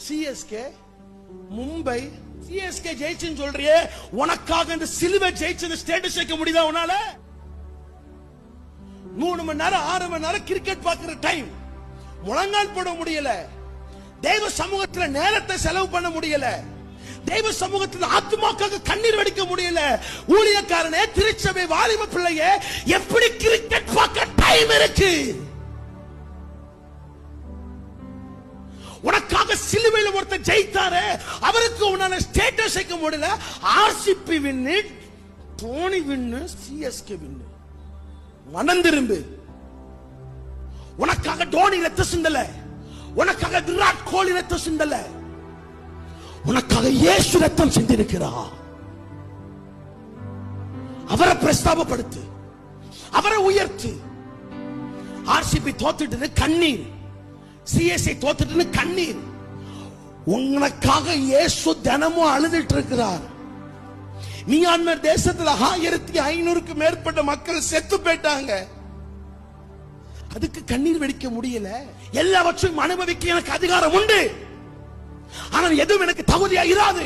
CSK, Mumbai. CSK ஜெயிச்சுன்னு சொல்றியே, உனக்காக இந்த சிலுவை ஜெயிச்சது ஸ்டேட்டஸ் வைக்க முடியுதா உன்னால? 3 மணி நேரம் 6 மணி நேரம் கிரிக்கெட் பார்க்கிற டைம் முழங்கால் போட முடியல. தெய்வ சமூகத்தில் நேரத்தை செலவு பண்ண முடியல. தெய்வ சமூகத்தில் ஆத்துமாக்காக கண்ணீர் வடிக்க முடியல. ஊழியக்காரனே, திருச்சபை வாலிப பிள்ளையே, எப்படி கிரிக்கெட் பார்க்க டைம் இருக்கு? உனக்காக சிலுவையில் ஒருத்தர் ஜெயித்தாரே, அவருக்கு உன்னால ஸ்டேட்டஸ் வைக்க முடியல. ஆர்சிபி வின்னு, தோனி வின்னு, சிஎஸ்கே வின்னு. மனம் திரும்பு. உனக்காக தோனி ரத்த சிந்தல, உனக்காக விராட் கோலி ரத்த சிந்தல, உனக்காக இயேசு ரத்தம் சிந்திருக்கிறார். அவரை பிரஸ்தாபப்படுத்து, அவரை உயர்த்து. ஆர்சிபி தோத்துட்டு கண்ணீர், சிஎஸ்ஐ தோத்துட்டு கண்ணீர். உனக்காக இயேசு தினமும் அழுதுட்டு இருக்கிறார். மியான்மர் தேசத்துல 1500க்கு மேற்பட்ட மக்கள் செத்து போயிட்டாங்க. அதுக்கு கண்ணீர் வெடிக்க முடியல. எல்லாவற்றையும் அனுபவிக்க எனக்கு அதிகாரம் உண்டு, ஆனால் எதுவும் எனக்கு தகுதியா இராது.